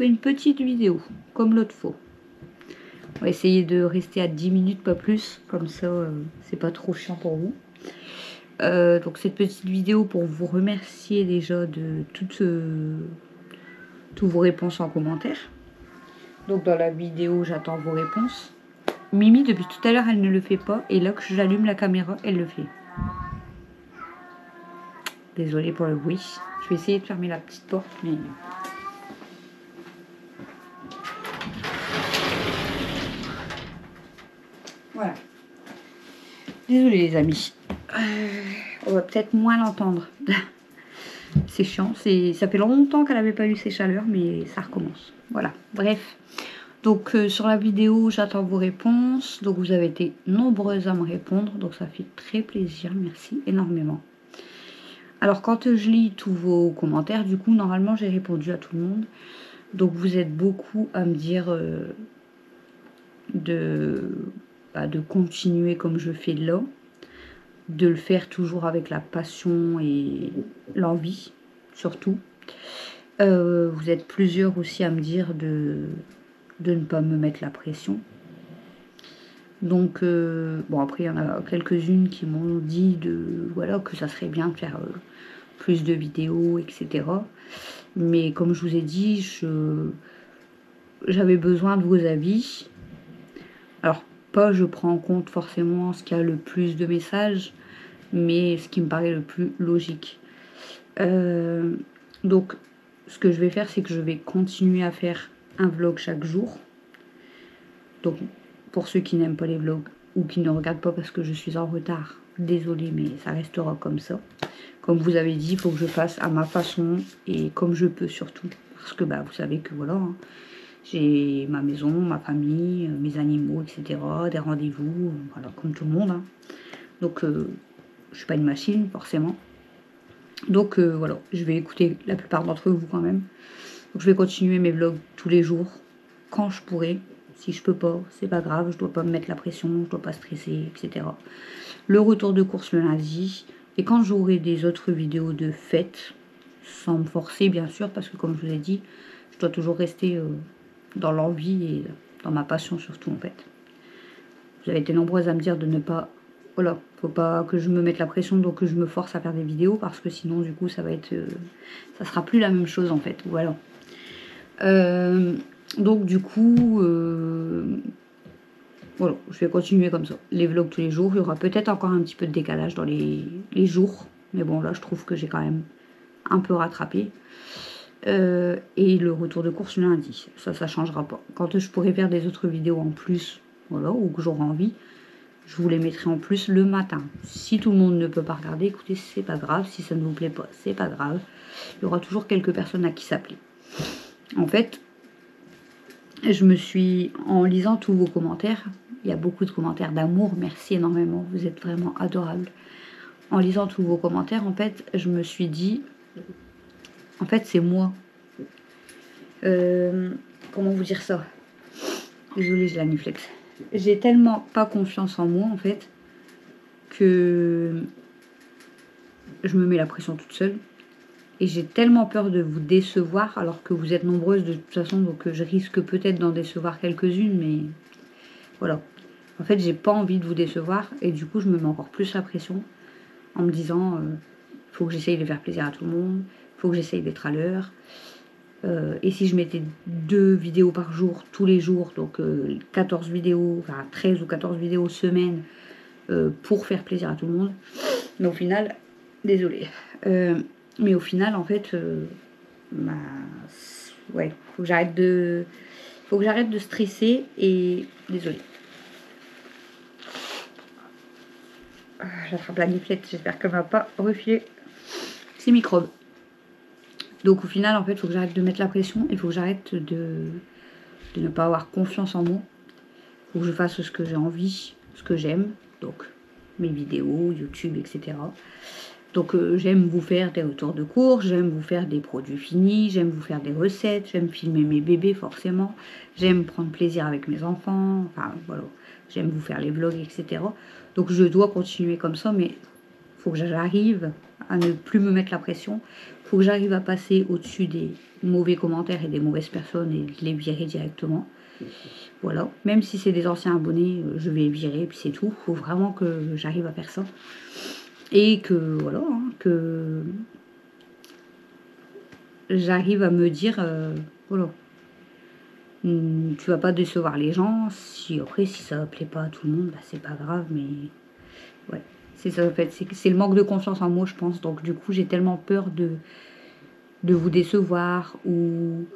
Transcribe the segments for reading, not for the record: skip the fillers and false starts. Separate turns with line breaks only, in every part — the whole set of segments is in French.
fais une petite vidéo, comme l'autre fois. On va essayer de rester à 10 minutes, pas plus, comme ça, c'est pas trop chiant pour vous. Donc cette petite vidéo pour vous remercier déjà de toutes vos réponses en commentaire. Donc dans la vidéo, j'attends vos réponses. Mimi, depuis tout à l'heure, elle ne le fait pas. Et là que j'allume la caméra, elle le fait. Désolée pour le bruit. Je vais essayer de fermer la petite porte, mais... Voilà. Désolée les amis. On va peut-être moins l'entendre. C'est chiant. Ça fait longtemps qu'elle n'avait pas eu ces chaleurs, mais ça recommence. Voilà. Bref. Donc sur la vidéo, j'attends vos réponses. Donc vous avez été nombreuses à me répondre. Donc ça fait très plaisir. Merci énormément. Alors quand je lis tous vos commentaires, du coup, normalement, j'ai répondu à tout le monde. Donc vous êtes beaucoup à me dire de continuer comme je fais là. De le faire toujours avec la passion et l'envie, surtout. Vous êtes plusieurs aussi à me dire de ne pas me mettre la pression. Donc, bon, après, il y en a quelques-unes qui m'ont dit voilà, que ça serait bien de faire plus de vidéos, etc. Mais comme je vous ai dit, j'avais besoin de vos avis. Alors, pas je prends en compte forcément ce qui a le plus de messages, mais ce qui me paraît le plus logique. Donc, ce que je vais faire, c'est que je vais continuer à faire un vlog chaque jour. Donc, pour ceux qui n'aiment pas les vlogs ou qui ne regardent pas parce que je suis en retard, désolée, mais ça restera comme ça. Comme vous avez dit, il faut que je fasse à ma façon et comme je peux surtout. Parce que vous savez que voilà, hein, j'ai ma maison, ma famille, mes animaux, etc. Des rendez-vous, voilà, comme tout le monde. Hein. Donc, je suis pas une machine, forcément. Donc, voilà, je vais écouter la plupart d'entre vous quand même. Donc, je vais continuer mes vlogs tous les jours, quand je pourrai. Si je peux pas, c'est pas grave, je dois pas me mettre la pression, je dois pas stresser, etc. Le retour de course le lundi. Et quand j'aurai des autres vidéos de fête, sans me forcer bien sûr, parce que comme je vous ai dit, je dois toujours rester dans l'envie et dans ma passion surtout en fait. Vous avez été nombreuses à me dire de ne pas... Voilà, faut pas que je me mette la pression, donc que je me force à faire des vidéos, parce que sinon du coup ça va être... ça sera plus la même chose en fait, voilà. Donc du coup, voilà, je vais continuer comme ça. Les vlogs tous les jours, il y aura peut-être encore un petit peu de décalage dans les jours. Mais bon, là, je trouve que j'ai quand même un peu rattrapé. Et le retour de course lundi, ça changera pas. Quand je pourrai faire des autres vidéos en plus, voilà, ou que j'aurai envie, je vous les mettrai en plus le matin. Si tout le monde ne peut pas regarder, écoutez, c'est pas grave. Si ça ne vous plaît pas, c'est pas grave. Il y aura toujours quelques personnes à qui s'appeler. En fait, je me suis, en lisant tous vos commentaires, il y a beaucoup de commentaires d'amour, merci énormément, vous êtes vraiment adorables. En lisant tous vos commentaires, en fait, je me suis dit, en fait, c'est moi. Comment vous dire ça? Désolée, j'ai la niflex. J'ai tellement pas confiance en moi, en fait, que je me mets la pression toute seule. Et j'ai tellement peur de vous décevoir, alors que vous êtes nombreuses de toute façon, donc je risque peut-être d'en décevoir quelques-unes, mais voilà. En fait, j'ai pas envie de vous décevoir, et du coup, je me mets encore plus la pression, en me disant, faut que j'essaye de faire plaisir à tout le monde, faut que j'essaye d'être à l'heure. Et si je mettais 2 vidéos par jour, tous les jours, donc 14 vidéos, enfin 13 ou 14 vidéos semaine, pour faire plaisir à tout le monde, mais au final, désolée. Mais au final, en fait, ouais, faut que j'arrête de stresser et... Désolée. J'attrape la niflette, j'espère qu'elle ne va pas refiler ces microbes. Donc au final, en fait, il faut que j'arrête de mettre la pression, il faut que j'arrête de ne pas avoir confiance en moi. Il faut que je fasse ce que j'ai envie, ce que j'aime, donc mes vidéos, YouTube, etc. Donc j'aime vous faire des retours de course, j'aime vous faire des produits finis, j'aime vous faire des recettes, j'aime filmer mes bébés forcément, j'aime prendre plaisir avec mes enfants, enfin voilà, j'aime vous faire les vlogs, etc. Donc je dois continuer comme ça, mais faut que j'arrive à ne plus me mettre la pression. Faut que j'arrive à passer au-dessus des mauvais commentaires et des mauvaises personnes et de les virer directement. Voilà, même si c'est des anciens abonnés, je vais les virer et puis c'est tout. Faut vraiment que j'arrive à faire ça. Et que, voilà, hein, que j'arrive à me dire, voilà, tu vas pas décevoir les gens. Si après, si ça plaît pas à tout le monde, bah, c'est pas grave, mais ouais, c'est ça en fait. C'est le manque de confiance en moi, je pense. Donc du coup, j'ai tellement peur de vous décevoir ou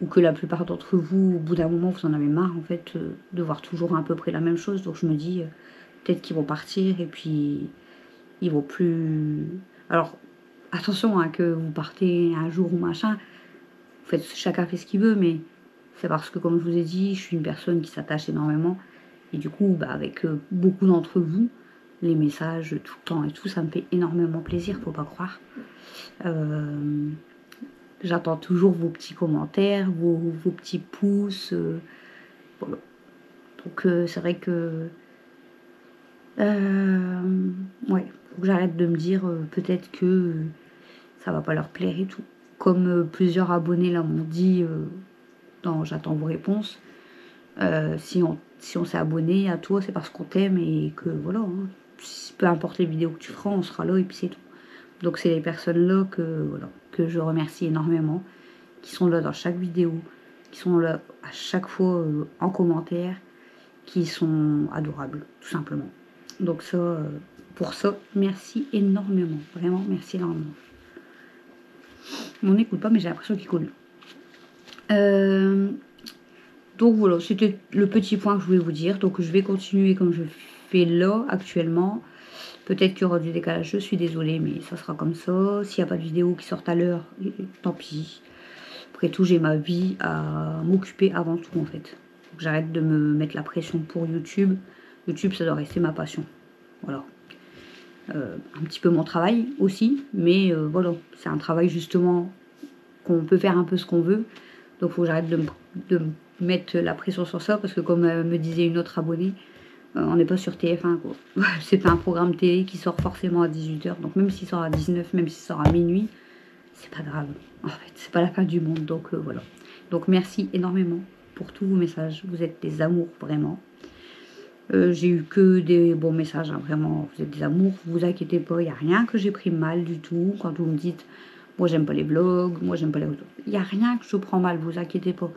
que la plupart d'entre vous, au bout d'un moment, vous en avez marre en fait de voir toujours à peu près la même chose. Donc je me dis, peut-être qu'ils vont partir et puis ils vont plus. Alors attention hein, que vous partez un jour ou machin. En fait, chacun fait ce qu'il veut, mais c'est parce que, comme je vous ai dit, je suis une personne qui s'attache énormément. Et du coup, bah, avec beaucoup d'entre vous, les messages tout le temps et tout, ça me fait énormément plaisir, faut pas croire. J'attends toujours vos petits commentaires, vos petits pouces. Voilà. Donc, c'est vrai que... ouais, faut que j'arrête de me dire peut-être que ça va pas leur plaire et tout. Comme plusieurs abonnés là m'ont dit dans J'attends vos réponses, si on s'est abonné à toi, c'est parce qu'on t'aime et que voilà, hein, peu importe les vidéos que tu feras, on sera là et puis c'est tout. Donc c'est les personnes-là voilà, que je remercie énormément, qui sont là dans chaque vidéo, qui sont là à chaque fois en commentaire, qui sont adorables, tout simplement. Donc ça, pour ça, merci énormément. Vraiment, merci énormément. On n'écoute pas, mais j'ai l'impression qu'il coule. Donc voilà, c'était le petit point que je voulais vous dire. Donc je vais continuer comme je fais là, actuellement. Peut-être qu'il y aura du décalage, je suis désolée, mais ça sera comme ça. S'il n'y a pas de vidéo qui sort à l'heure, tant pis. Après tout, j'ai ma vie à m'occuper avant tout, en fait. J'arrête de me mettre la pression pour YouTube. YouTube, ça doit rester ma passion. Voilà. Un petit peu mon travail aussi, mais voilà, c'est un travail justement qu'on peut faire un peu ce qu'on veut. Donc il faut que j'arrête de me mettre la pression sur ça, parce que comme me disait une autre abonnée, on n'est pas sur TF1 quoi. C'est un programme télé qui sort forcément à 18h, donc même s'il sort à 19, même s'il sort à minuit, c'est pas grave. En fait, c'est pas la fin du monde, donc voilà. Donc merci énormément pour tous vos messages, vous êtes des amours vraiment. J'ai eu que des bons messages, hein, vraiment, vous êtes des amours, vous inquiétez pas, il n'y a rien que j'ai pris mal du tout. Quand vous me dites, moi j'aime pas les vlogs, moi j'aime pas les retours, il n'y a rien que je prends mal, vous inquiétez pas.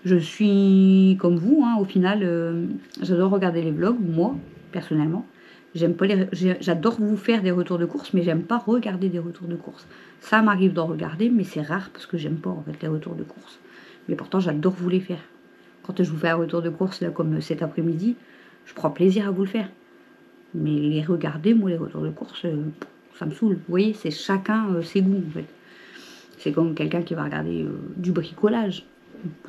Je suis comme vous, hein, au final, j'adore regarder les vlogs, moi, personnellement. J'adore vous faire des retours de course, mais j'aime pas regarder des retours de course. Ça m'arrive d'en regarder, mais c'est rare parce que j'aime pas en fait les retours de course. Mais pourtant, j'adore vous les faire. Quand je vous fais un retour de course, là, comme cet après-midi, je prends plaisir à vous le faire. Mais les regarder, moi, les retours de course, ça me saoule. Vous voyez, c'est chacun ses goûts, en fait. C'est comme quelqu'un qui va regarder du bricolage.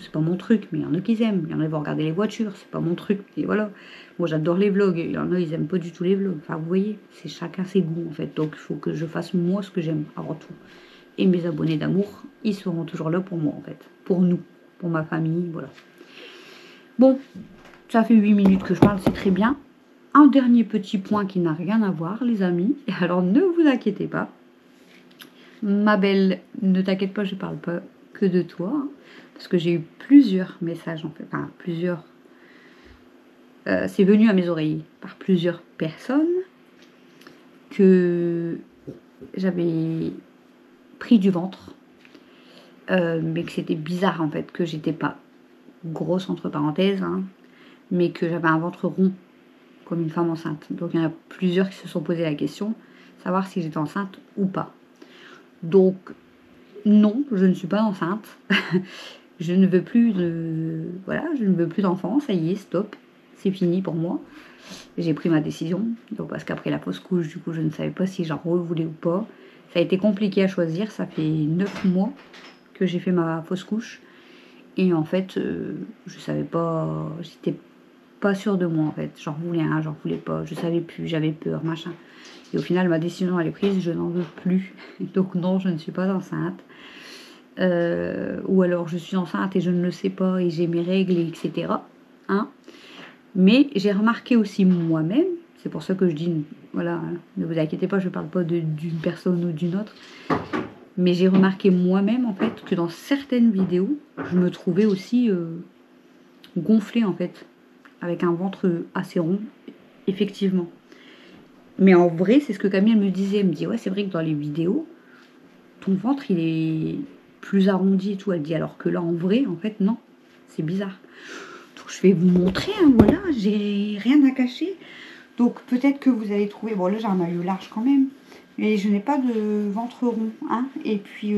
C'est pas mon truc, mais il y en a qui aiment. Il y en a qui vont regarder les voitures, c'est pas mon truc. Et voilà. Moi, j'adore les vlogs. Il y en a, ils aiment pas du tout les vlogs. Enfin, vous voyez, c'est chacun ses goûts, en fait. Donc, il faut que je fasse, moi, ce que j'aime, avant tout. Et mes abonnés d'amour, ils seront toujours là pour moi, en fait. Pour nous, pour ma famille, voilà. Bon, ça fait 8 minutes que je parle, c'est très bien. Un dernier petit point qui n'a rien à voir, les amis. Alors, ne vous inquiétez pas. Ma belle, ne t'inquiète pas, je parle pas que de toi. Hein, parce que j'ai eu plusieurs messages, en fait. Enfin, plusieurs... c'est venu à mes oreilles par plusieurs personnes que j'avais pris du ventre. Mais que c'était bizarre, en fait, que j'étais pas grosse, entre parenthèses, hein, mais que j'avais un ventre rond, comme une femme enceinte. Donc il y en a plusieurs qui se sont posé la question, savoir si j'étais enceinte ou pas. Donc non, je ne suis pas enceinte. Je ne veux plus de... Voilà, je ne veux plus d'enfants, ça y est, stop. C'est fini pour moi. J'ai pris ma décision. Donc parce qu'après la fausse couche, du coup, je ne savais pas si j'en revoulais ou pas. Ça a été compliqué à choisir. Ça fait 9 mois que j'ai fait ma fausse couche. Et en fait, je savais pas... J'étais pas sûre de moi en fait, j'en voulais un, j'en voulais pas, je savais plus, j'avais peur, machin. Et au final, ma décision elle est prise, je n'en veux plus. Donc non, je ne suis pas enceinte. Ou alors je suis enceinte et je ne le sais pas et j'ai mes règles, etc. Hein. Mais j'ai remarqué aussi moi-même, C'est pour ça que je dis, voilà, ne vous inquiétez pas, je ne parle pas d'une personne ou d'une autre. Mais j'ai remarqué moi-même, en fait, que dans certaines vidéos, je me trouvais aussi gonflée, en fait, avec un ventre assez rond, effectivement. Mais en vrai, c'est ce que Camille me disait. Elle me dit, ouais, c'est vrai que dans les vidéos, ton ventre, il est plus arrondi et tout. Elle dit, alors que là, en vrai, en fait, non. C'est bizarre. Donc, je vais vous montrer, hein, voilà, j'ai rien à cacher. Donc, peut-être que vous allez trouver... Bon, là, j'ai un maillot large quand même. Mais je n'ai pas de ventre rond, hein. Et puis,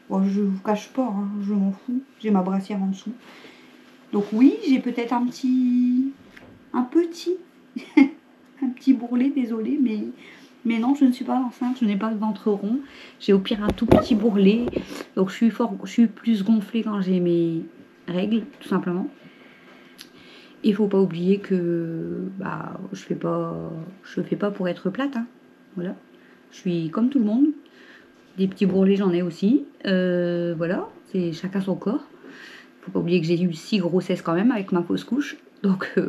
bon, je vous cache pas, hein, je m'en fous. J'ai ma brassière en dessous. Donc, oui, j'ai peut-être un petit... Un petit... un petit bourrelet, désolé, mais non, je ne suis pas enceinte, je n'ai pas de ventre rond. J'ai au pire un tout petit bourrelet. Donc, je suis plus gonflée quand j'ai mes règles, tout simplement. Il faut pas oublier que bah, je fais pas pour être plate. Hein. Voilà. Je suis comme tout le monde. Des petits bourrelets, j'en ai aussi. Voilà, c'est chacun son corps. Faut pas oublier que j'ai eu 6 grossesses quand même avec ma fausse couche. Donc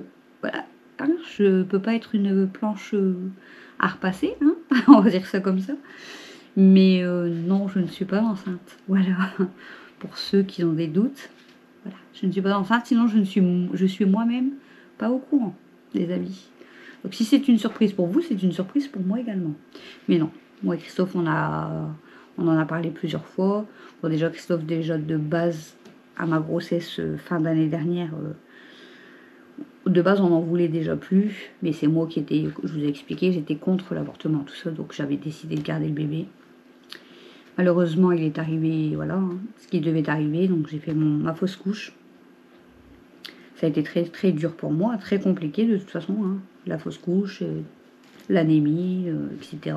voilà, hein, je peux pas être une planche à repasser. Hein. On va dire ça comme ça. Mais non, je ne suis pas enceinte. Voilà. Pour ceux qui ont des doutes. Voilà, je ne suis pas enceinte, sinon je suis moi-même pas au courant, les amis. Donc si c'est une surprise pour vous, c'est une surprise pour moi également. Mais non, moi et Christophe, on en a parlé plusieurs fois. Bon, déjà, Christophe, déjà de base, à ma grossesse fin d'année dernière, de base, on n'en voulait déjà plus. Mais c'est moi qui étais, je vous ai expliqué, j'étais contre l'avortement, tout ça. Donc j'avais décidé de garder le bébé. Malheureusement, il est arrivé, voilà, hein, ce qui devait arriver. Donc j'ai fait ma fausse couche. Ça a été très, très dur pour moi, très compliqué de toute façon. Hein. La fausse couche, l'anémie, etc.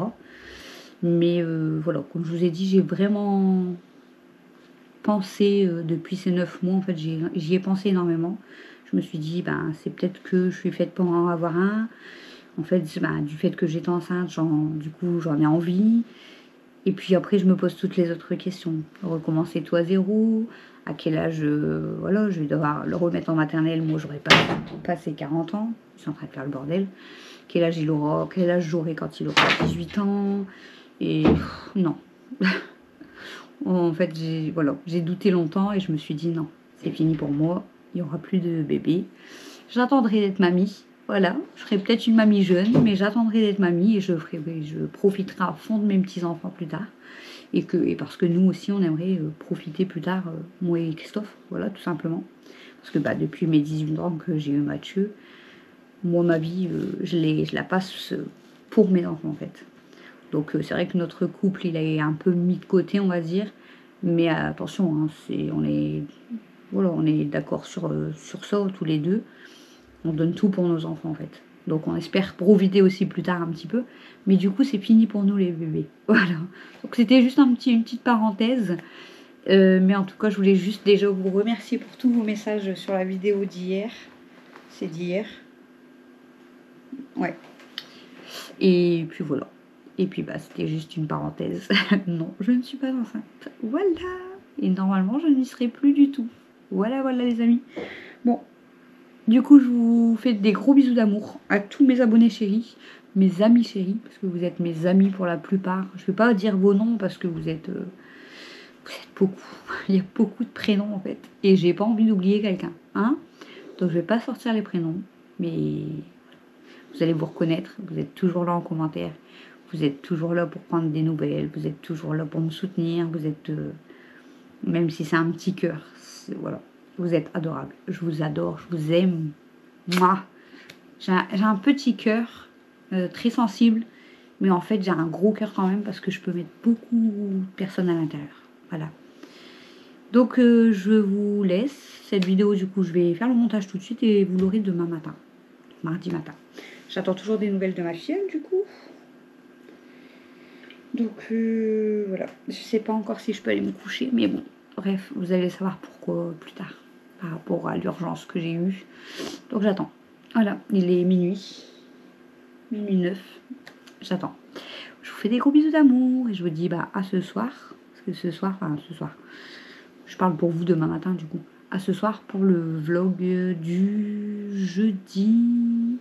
Mais voilà, comme je vous ai dit, j'ai vraiment pensé depuis ces 9 mois. En fait, j'y ai pensé énormément. Je me suis dit, ben, c'est peut-être que je suis faite pour en avoir un. En fait, ben, du fait que j'étais enceinte, du coup, j'en ai envie. Et puis après, je me pose toutes les autres questions. Recommencer tout à zéro. À quel âge, voilà, je vais devoir le remettre en maternelle. Moi, j'aurais pas passé 40 ans. Je suis en train de faire le bordel. Quel âge il aura, quel âge j'aurai quand il aura 18 ans. Et non. En fait, j'ai douté longtemps et je me suis dit non, c'est fini pour moi. Il n'y aura plus de bébé. J'attendrai d'être mamie. Voilà, je serai peut-être une mamie jeune, mais j'attendrai d'être mamie et je profiterai à fond de mes petits-enfants plus tard. Et parce que nous aussi, on aimerait profiter plus tard, moi et Christophe, voilà, tout simplement. Parce que bah, depuis mes 18 ans que j'ai eu Mathieu, moi, ma vie, je la passe pour mes enfants, en fait. Donc, c'est vrai que notre couple, il est un peu mis de côté, on va dire. Mais attention, hein, on est d'accord sur ça, tous les deux. On donne tout pour nos enfants, en fait. Donc, on espère profiter aussi plus tard un petit peu. Mais du coup, c'est fini pour nous, les bébés. Voilà. Donc, c'était juste une petite parenthèse. Mais en tout cas, je voulais juste déjà vous remercier pour tous vos messages sur la vidéo d'hier. C'est d'hier. Ouais. Et puis voilà. Et puis bah c'était juste une parenthèse. Non, je ne suis pas enceinte. Voilà. Et normalement, je n'y serai plus du tout. Voilà, voilà les amis. Bon. Du coup, je vous fais des gros bisous d'amour à tous mes abonnés chéris, mes amis chéris, parce que vous êtes mes amis pour la plupart. Je ne vais pas dire vos noms parce que vous êtes beaucoup. Il y a beaucoup de prénoms en fait. Et j'ai pas envie d'oublier quelqu'un. Hein, donc je vais pas sortir les prénoms. Mais vous allez vous reconnaître. Vous êtes toujours là en commentaire. Vous êtes toujours là pour prendre des nouvelles. Vous êtes toujours là pour me soutenir. Vous êtes... même si c'est un petit cœur. Voilà. Vous êtes adorables. Je vous adore. Je vous aime. Moi, j'ai un petit cœur très sensible. Mais en fait, j'ai un gros cœur quand même parce que je peux mettre beaucoup de personnes à l'intérieur. Voilà. Donc, je vous laisse. Cette vidéo, du coup, je vais faire le montage tout de suite et vous l'aurez demain matin. Mardi matin. J'attends toujours des nouvelles de ma chienne, du coup. Donc, voilà. Je sais pas encore si je peux aller me coucher, mais bon. Bref, vous allez savoir pourquoi plus tard. Par rapport à l'urgence que j'ai eue. Donc, j'attends. Voilà, il est minuit. Minuit 9. J'attends. Je vous fais des gros bisous d'amour et je vous dis bah à ce soir. Parce que ce soir, je parle pour vous demain matin du coup. À ce soir pour le vlog du jeudi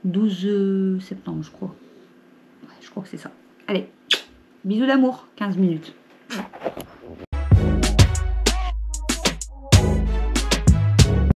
12 septembre, je crois. Ouais, je crois que c'est ça. Allez, bisous d'amour, 15 minutes.